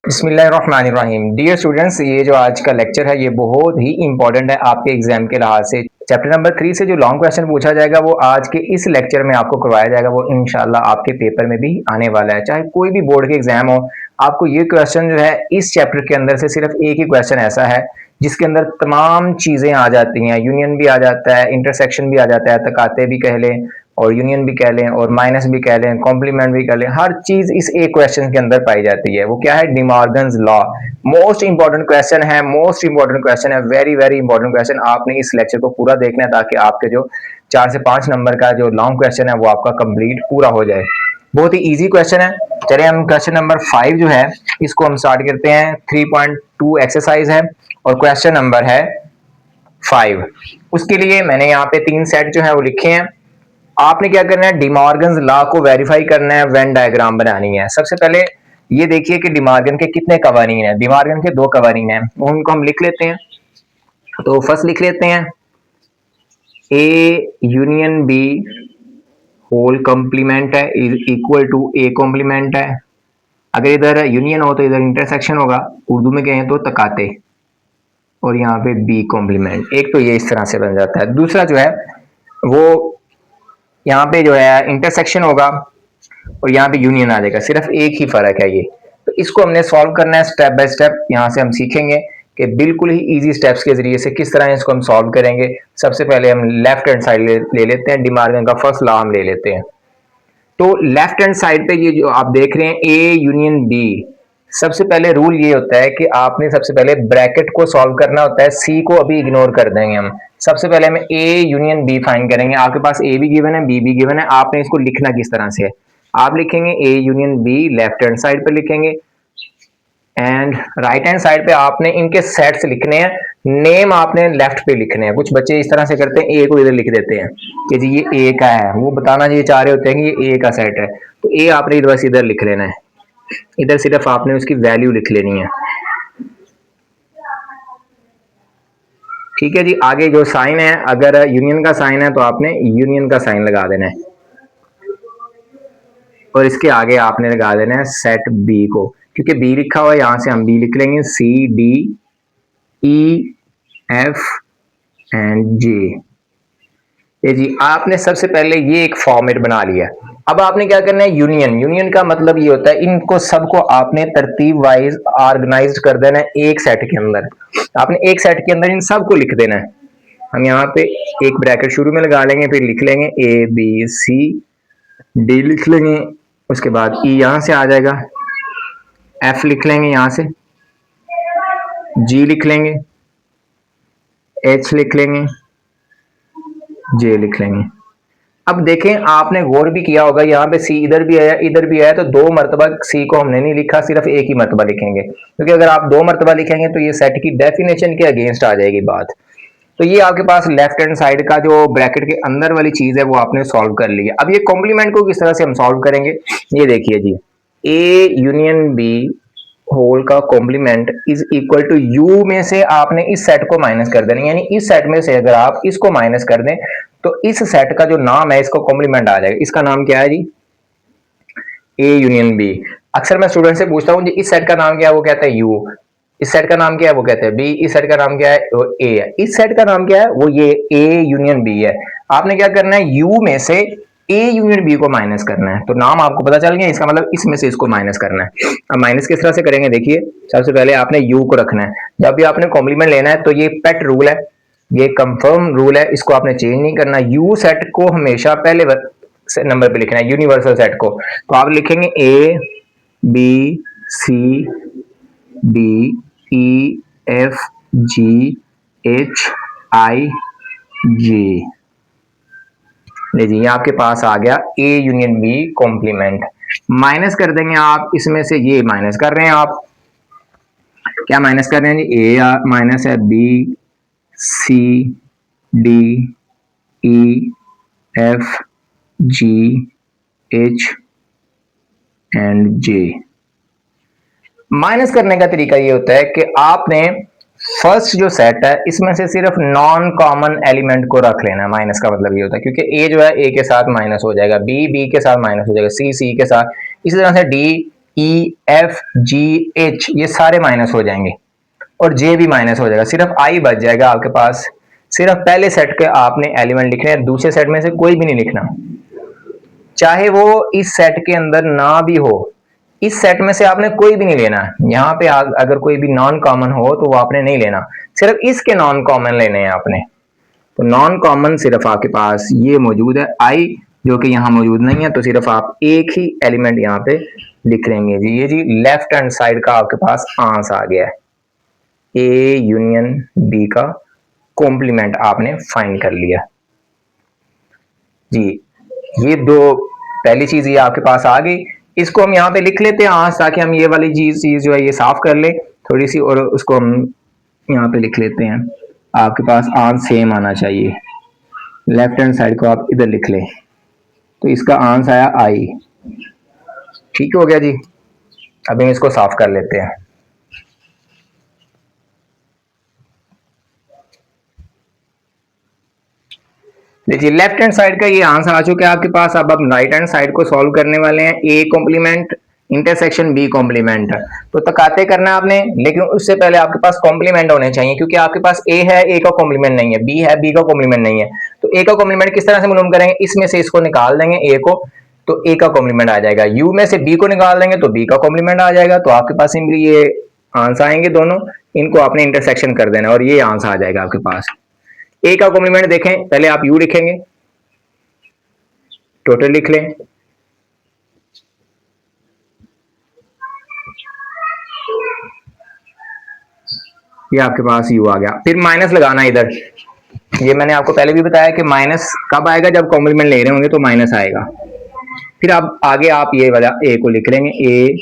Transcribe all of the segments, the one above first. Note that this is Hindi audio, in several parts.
बिस्मिल्लाहिर्रहमानिर्रहीम। डियर स्टूडेंट्स, ये जो आज का लेक्चर है ये बहुत ही इंपॉर्टेंट है आपके एग्जाम के लिहाज से। चैप्टर नंबर 3 से जो लॉन्ग क्वेश्चन पूछा जाएगा वो आज के इस लेक्चर में आपको करवाया जाएगा, वो इंशाल्लाह आपके पेपर में भी आने वाला है। चाहे कोई भी बोर्ड के एग्जाम हो, आपको ये क्वेश्चन जो है इस चैप्टर के अंदर से सिर्फ एक ही क्वेश्चन ऐसा है जिसके अंदर तमाम चीज़ें आ जाती हैं। यूनियन भी आ जाता है, इंटरसेक्शन भी आ जाता है, तकाते भी कह लें और यूनियन भी कह लें और माइनस भी कह लें, कॉम्प्लीमेंट भी कह लें। हर चीज इस एक क्वेश्चन के अंदर पाई जाती है। वो क्या है? De Morgan's law. Most important question है, मोस्ट इंपॉर्टेंट क्वेश्चन है, वेरी वेरी इंपॉर्टेंट क्वेश्चन। आपने इस लेक्चर को पूरा देखना है ताकि आपके जो 4 से 5 नंबर का जो लॉन्ग क्वेश्चन है वो आपका कंप्लीट पूरा हो जाए। बहुत ही इजी क्वेश्चन है। चलिए हम क्वेश्चन नंबर 5 जो है इसको हम स्टार्ट करते हैं। 3.2 एक्सरसाइज है और क्वेश्चन नंबर है 5। उसके लिए मैंने यहाँ पे 3 सेट जो है वो लिखे हैं। आपने क्या करना है? डिमॉर्गन्स लॉ को वेरीफाई करना है, वेन डायग्राम बनानी है। सबसे पहले ये देखिए कि डिमॉर्गन के कितने कवानीन हैं। डिमॉर्गन के 2 कवानीन हैं, उनको हम लिख लेते हैं। तो फर्स्ट लिख लेते हैं A union B whole complement है is equal to A complement है। अगर इधर यूनियन हो तो इधर इंटरसेक्शन होगा, उर्दू में कहें तो तकाते, और यहाँ पे बी कॉम्प्लीमेंट। एक तो ये इस तरह से बन जाता है। दूसरा जो है वो यहाँ पे जो है इंटरसेक्शन होगा और यहाँ पे यूनियन आ जाएगा, सिर्फ एक ही फर्क है ये। तो इसको हमने सॉल्व करना है स्टेप बाय स्टेप। यहाँ से हम सीखेंगे कि बिल्कुल ही इजी स्टेप्स के जरिए से किस तरह इसको हम सॉल्व करेंगे। सबसे पहले हम लेफ्ट हैंड साइड ले लेते हैं, डिमार्गन का फर्स्ट लॉ हम ले लेते हैं। तो लेफ्ट हैंड साइड पे ये जो आप देख रहे हैं ए यूनियन बी, सबसे पहले रूल ये होता है कि आपने सबसे पहले ब्रैकेट को सॉल्व करना होता है। सी को अभी इग्नोर कर देंगे हम। सबसे पहले हमें ए यूनियन बी फाइंड करेंगे। आपके पास ए भी गिवन है, बी भी गिवन है। आपने इसको लिखना किस तरह से है? आप लिखेंगे A union B, left hand side पे लिखेंगे, एंड राइट हैंड साइड पे आपने इनके सेट्स लिखने हैं। नेम आपने लेफ्ट पे लिखने हैं। कुछ बच्चे इस तरह से करते हैं, ए को इधर लिख देते हैं कि जी ये ए का है। वो बताना ये चाह रहे होते हैं कि ये ए का सेट है, तो ए आपने बस इधर लिख लेना है। इधर सिर्फ आपने उसकी वैल्यू लिख लेनी है। ठीक है जी। आगे जो साइन है, अगर यूनियन का साइन है तो आपने यूनियन का साइन लगा देना है, और इसके आगे आपने लगा देना है सेट बी को, क्योंकि बी लिखा हुआ है। यहां से हम बी लिख लेंगे, C D E F and J. ये जी आपने सबसे पहले ये एक फॉर्मेट बना लिया। अब आपने क्या करना है? यूनियन। यूनियन का मतलब ये होता है इनको सबको आपने तरतीब वाइज ऑर्गेनाइज कर देना है एक सेट के अंदर। आपने एक सेट के अंदर इन सबको लिख देना है। हम यहाँ पे एक ब्रैकेट शुरू में लगा लेंगे, फिर लिख लेंगे ए बी सी डी लिख लेंगे, उसके बाद ई यहां से आ जाएगा, एफ लिख लेंगे, यहां से जी लिख लेंगे, एच लिख लेंगे, जे लिख लेंगे। अब देखें, आपने गौर भी किया होगा यहाँ पे सी इधर भी आया इधर भी आया, तो 2 मरतबा सी को हमने नहीं लिखा, सिर्फ एक ही मरतबा लिखेंगे, क्योंकि अगर आप 2 मरतबा लिखेंगे तो ये सेट की डेफिनेशन के अगेंस्ट आ जाएगी बात। तो ये आपके पास लेफ्ट हैंड साइड का जो ब्रैकेट के अंदर वाली चीज है वो आपने सॉल्व कर ली है। अब ये कॉम्प्लीमेंट को किस तरह से हम सॉल्व करेंगे, ये देखिए जी। ए यूनियन बी होल का complement is equal to U में से आपने इस सेट को माइनस कर देना, यानी इस सेट में से अगर आप इसको माइनस कर दें तो इस सेट का जो नाम है इसको कॉम्प्लीमेंट आ जाएगा। इसका नाम क्या है जी? A union B. अक्सर मैं स्टूडेंट से पूछता हूँ जी इस सेट का नाम क्या है, वो कहता है यू। इस सेट का नाम क्या है, वो कहते हैं बी। इस सेट का नाम क्या है, वो ए है। इस सेट का नाम क्या है, वो ये ए यूनियन बी है। आपने क्या करना है? यू में से ए यूनियन बी को माइनस करना है। तो नाम आपको पता चल गया, इसका मतलब इसमें से इसको माइनस करना है। अब माइनस किस तरह से करेंगे देखिए। सबसे पहले आपने यू को रखना है। जब भी आपने कॉम्प्लीमेंट लेना है तो ये पेट रूल है, ये कंफर्म रूल है, इसको आपने चेंज नहीं करना। यू सेट को हमेशा पहले नंबर पे लिखना है, यूनिवर्सल सेट को। तो आप लिखेंगे A B C D E F G H I J. जी ये आपके पास आ गया A union B complement. Minus कर देंगे आप इसमें से, ये माइनस कर रहे हैं आप, क्या माइनस कर रहे हैं जी? ए माइनस है B C D E F G H and J. Minus करने का तरीका ये होता है कि आपने फर्स्ट जो सेट है इसमें से सिर्फ नॉन कॉमन एलिमेंट को रख लेना है। माइनस का मतलब ये होता है क्योंकि ए जो है ए के साथ माइनस हो जाएगा, बी बी के साथ माइनस हो जाएगा, सी सी के साथ, इसी तरह से D E F G H ये सारे माइनस हो जाएंगे और जे भी माइनस हो जाएगा, सिर्फ आई बच जाएगा आपके पास। सिर्फ पहले सेट के आपने एलिमेंट लिखने हैं, दूसरे सेट में से कोई भी नहीं लिखना, चाहे वो इस सेट के अंदर ना भी हो। इस सेट में से आपने कोई भी नहीं लेना। यहाँ पे अगर कोई भी नॉन कॉमन हो तो वो आपने नहीं लेना, सिर्फ इसके नॉन कॉमन लेने हैं आपने। तो नॉन कॉमन सिर्फ आपके पास ये मौजूद है आई, जो कि यहाँ मौजूद नहीं है, तो सिर्फ आप एक ही एलिमेंट यहाँ पे लिख लेंगे जी। ये जी लेफ्ट हैंड साइड का आपके पास आंसर आ गया है, ए यूनियन बी का कॉम्प्लीमेंट आपने फाइंड कर लिया जी। ये दो पहली चीज ये आपके पास आ गई, इसको हम यहाँ पे लिख लेते हैं आज, ताकि हम ये वाली चीज जो है ये साफ कर ले थोड़ी सी, और उसको हम यहाँ पे लिख लेते हैं। आपके पास आंसर सेम आना चाहिए, लेफ्ट हैंड साइड को आप इधर लिख ले, तो इसका आंसर आया आई। ठीक हो गया जी। अभी हम इसको साफ कर लेते हैं। देखिए लेफ्ट हैंड साइड का ये आंसर आ चुका है आपके पास। अब राइट हैंड साइड को सॉल्व करने वाले हैं, A complement intersection B complement. तो तकाते करना है आपने, लेकिन उससे पहले आपके पास कॉम्प्लीमेंट होने चाहिए, क्योंकि आपके पास ए है, ए का कॉम्प्लीमेंट नहीं है, बी है, बी का कॉम्प्लीमेंट नहीं है। तो ए का कॉम्प्लीमेंट किस तरह से मालूम करेंगे, इसमें से इसको निकाल देंगे ए को, तो ए का कॉम्प्लीमेंट आ जाएगा। यू में से बी को निकाल देंगे तो बी का कॉम्प्लीमेंट आ जाएगा। तो आपके पास सिंपली ये आंसर आएंगे दोनों, इनको आपने इंटरसेक्शन कर देना और ये आंसर आ जाएगा आपके पास। ए का कॉम्प्लीमेंट देखें, पहले आप यू लिखेंगे, टोटल लिख लें, ये आपके पास यू आ गया। फिर माइनस लगाना इधर, ये मैंने आपको पहले भी बताया कि माइनस कब आएगा, जब कॉम्प्लीमेंट ले रहे होंगे तो माइनस आएगा। फिर अब आगे आप ये वाला ए को लिख लेंगे, A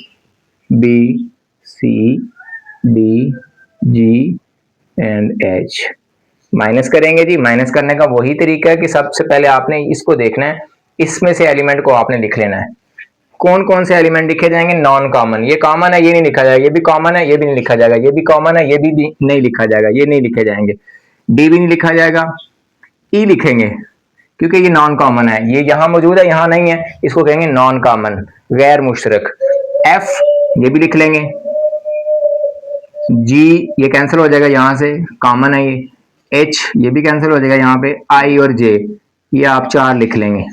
B C D G and H. Minus करेंगे जी, माइनस करने का वही तरीका है कि सबसे पहले आपने इसको देखना है, इसमें से एलिमेंट को आपने लिख लेना है। कौन कौन से एलिमेंट लिखे जाएंगे, नॉन कॉमन, ये कॉमन है ये नहीं लिखा जाएगा, ये भी कॉमन है ये भी नहीं लिखा जाएगा, ये भी कॉमन है ये भी नहीं लिखा जाएगा, ये नहीं लिखे जाएंगे, डी भी नहीं लिखा जाएगा, ई लिखेंगे क्योंकि ये नॉन कॉमन है, ये यहां मौजूद है यहां नहीं है, इसको कहेंगे नॉन कॉमन, गैर मुश्तरक। एफ ये भी लिख लेंगे, जी ये कैंसिल हो जाएगा यहां से, कॉमन है ये, एच ये भी कैंसिल हो जाएगा यहाँ पे, आई और जे ये आप चार लिख लेंगे,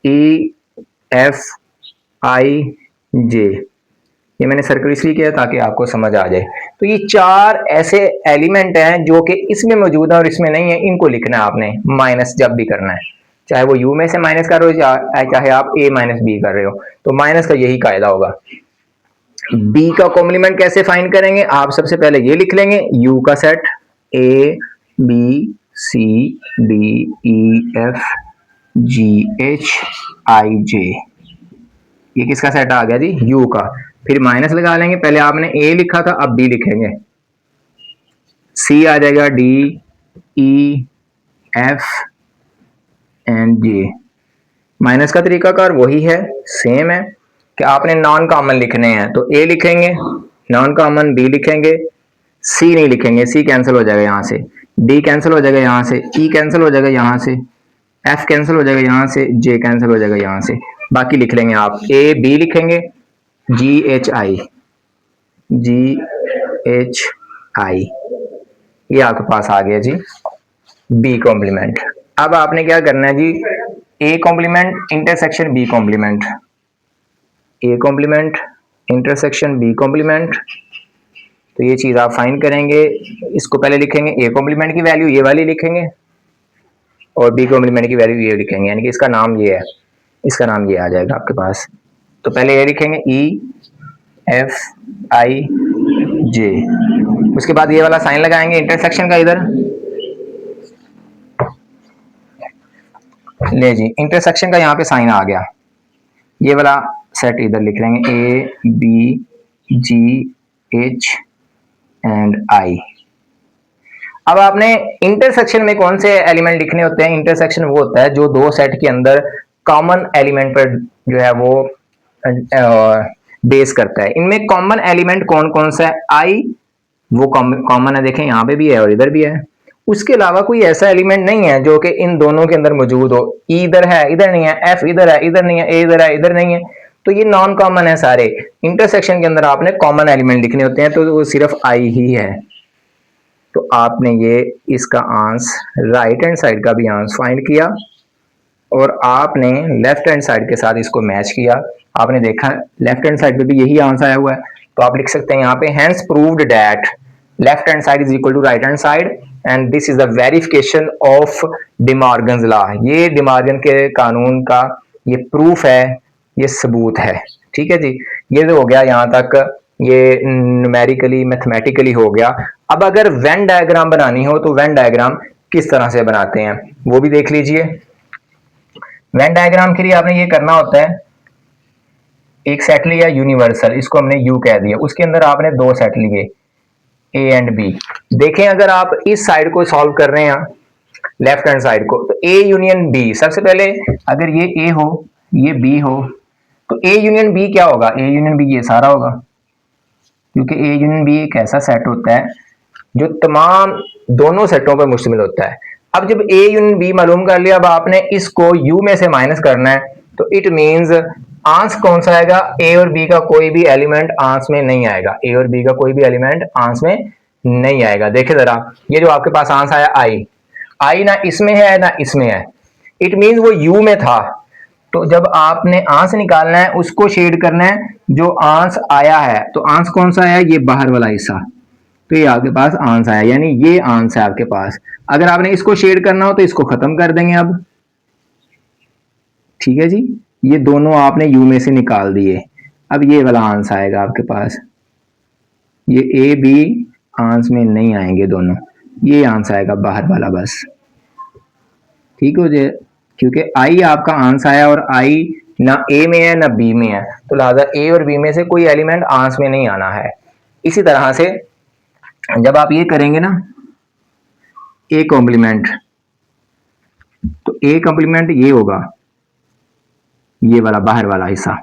ई एफ आई जे, ये मैंने सर्कल इसलिए किया ताकि आपको समझ आ जाए। तो ये चार ऐसे एलिमेंट हैं जो कि इसमें मौजूद है और इसमें नहीं है, इनको लिखना है आपने माइनस जब भी करना है, चाहे वो यू में से माइनस कर रहे हो चाहे आप ए माइनस बी कर रहे हो, तो माइनस का यही कायदा होगा। बी का कॉम्प्लीमेंट कैसे फाइंड करेंगे, आप सबसे पहले ये लिख लेंगे, यू का set A B C D E F G H I J, ये किसका सेट आ गया जी, यू का। फिर माइनस लगा लेंगे, पहले आपने ए लिखा था अब बी लिखेंगे, सी आ जाएगा D E F and J. Minus का तरीकाकार वही है, सेम है कि आपने नॉन कॉमन लिखने हैं, तो ए लिखेंगे नॉन कॉमन, बी लिखेंगे, सी नहीं लिखेंगे, सी कैंसिल हो जाएगा यहाँ से, डी कैंसिल हो जाएगा यहाँ से, ई कैंसिल हो जाएगा यहाँ से, एफ कैंसिल हो जाएगा यहाँ से, जे कैंसिल हो जाएगा यहाँ से, बाकी लिख लेंगे आप, ए बी लिखेंगे, जी एच आई, जी एच आई, ये आपके पास आ गया जी बी कॉम्प्लीमेंट। अब आपने क्या करना है जी, A complement intersection B complement, A complement intersection B complement. तो ये चीज आप फाइंड करेंगे, इसको पहले लिखेंगे, ए कॉम्प्लीमेंट की वैल्यू ये वाली लिखेंगे और बी कॉम्प्लीमेंट की वैल्यू ये लिखेंगे, यानी कि इसका नाम ये है, इसका नाम ये आ जाएगा आपके पास। तो पहले ये लिखेंगे ई एफ आई जे, उसके बाद ये वाला साइन लगाएंगे इंटरसेक्शन का इधर, ले जी इंटरसेक्शन का यहाँ पे साइन आ गया, ये वाला सेट इधर लिख लेंगे, A B G H and I. अब आपने इंटरसेक्शन में कौन से एलिमेंट लिखने होते हैं, इंटरसेक्शन वो होता है जो दो सेट के अंदर कॉमन एलिमेंट पर जो है वो बेस करता है। इनमें कॉमन एलिमेंट कौन कौन सा है, आई वो कॉमन है, देखें यहाँ पे भी है और इधर भी है, उसके अलावा कोई ऐसा एलिमेंट नहीं है जो कि इन दोनों के अंदर मौजूद हो, ई इधर है इधर नहीं है, एफ इधर है इधर नहीं है, ए इधर है इधर नहीं है, तो ये नॉन कॉमन है सारे। इंटरसेक्शन के अंदर आपने कॉमन एलिमेंट लिखने होते हैं, तो वो सिर्फ आई ही है। तो आपने ये इसका आंसर राइट हैंड साइड का भी आंसर फाइंड किया और आपने लेफ्ट हैंड साइड के साथ इसको मैच किया। आपने देखा लेफ्ट हैंड साइड पे भी यही आंसर आया हुआ है, तो आप लिख सकते हैं यहाँ पे hence proved that left hand side is equal to right hand side and this is the verification of De Morgan's law. ये डिमॉर्गन के कानून का ये प्रूफ है, ये सबूत है। ठीक है जी, ये तो हो गया यहाँ तक, ये न्यूमेरिकली मैथमेटिकली हो गया। अब अगर वेन डायग्राम बनानी हो तो वेन डायग्राम किस तरह से बनाते हैं वो भी देख लीजिए। वेन डायग्राम के लिए आपने ये करना होता है, एक सेट लिया यूनिवर्सल, इसको हमने यू कह दिया, उसके अंदर आपने दो सेट लिए ए एंड बी। देखें अगर आप इस साइड को सॉल्व कर रहे हैं लेफ्ट हैंड साइड को, तो ए यूनियन बी, सबसे पहले अगर ये ए हो ये बी हो तो ए यूनियन बी क्या होगा, ए यूनियन बी ये सारा होगा, क्योंकि ए यूनियन बी एक ऐसा सेट होता है जो तमाम दोनों सेटों पर मुश्तमिल होता है। अब जब ए यूनियन बी मालूम कर लिया, अब आपने इसको यू में से माइनस करना है, तो इट मींस आंस कौन सा आएगा, ए और बी का कोई भी एलिमेंट आंस में नहीं आएगा, ए और बी का कोई भी एलिमेंट आंस में नहीं आएगा। देखे जरा, ये जो आपके पास आंस आया आई, आई ना इसमें है ना इसमें है, इट मींस वो यू में था। तो जब आपने आंस निकालना है उसको शेड करना है जो आंस आया है, तो आंस कौन सा आया, ये बाहर वाला हिस्सा, तो ये आपके पास आंस आया, यानी ये आंस है आपके पास। अगर आपने इसको शेड करना हो तो इसको खत्म कर देंगे अब। ठीक है जी, ये दोनों आपने यू में से निकाल दिए, अब ये वाला आंस आएगा आपके पास, ये ए बी आंस में नहीं आएंगे दोनों, ये आंस आएगा बाहर वाला बस। ठीक हो जाए, क्योंकि आई आपका आंस आया और आई ना ए में है ना बी में है, तो लिहाजा ए और बी में से कोई एलिमेंट आंस में नहीं आना है। इसी तरह से जब आप ये करेंगे ना ए कॉम्प्लीमेंट, तो ए कॉम्प्लीमेंट ये होगा, ये वाला बाहर वाला हिस्सा,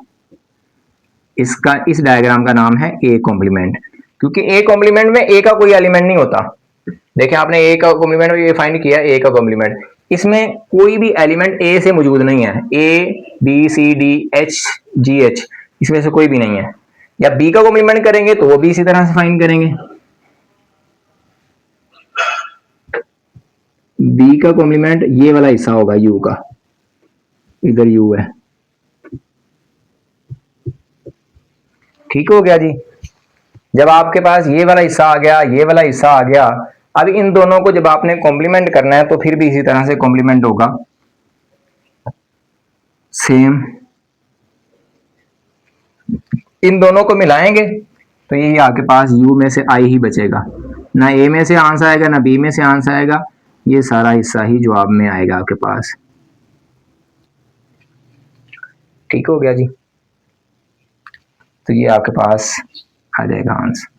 इसका इस डायग्राम का नाम है ए कॉम्प्लीमेंट, क्योंकि ए कॉम्प्लीमेंट में ए का कोई एलिमेंट नहीं होता। देखिए आपने ए का कॉम्प्लीमेंट ये फाइंड किया, ए का कॉम्प्लीमेंट, इसमें कोई भी एलिमेंट ए से मौजूद नहीं है, A B C D H G H इसमें से कोई भी नहीं है। या बी का कॉम्प्लीमेंट करेंगे तो वो भी इसी तरह से फाइंड करेंगे, बी का कॉम्प्लीमेंट ये वाला हिस्सा होगा यू का, इधर यू है। ठीक हो गया जी, जब आपके पास ये वाला हिस्सा आ गया ये वाला हिस्सा आ गया, अब इन दोनों को जब आपने कॉम्प्लीमेंट करना है तो फिर भी इसी तरह से कॉम्प्लीमेंट होगा सेम, इन दोनों को मिलाएंगे तो यही आपके पास यू में से आई ही बचेगा, ना ए में से आंसर आएगा ना बी में से आंसर आएगा, ये सारा हिस्सा ही जवाब में आएगा आपके पास। ठीक हो गया जी, तो ये आपके पास आ जाएगा आंसर।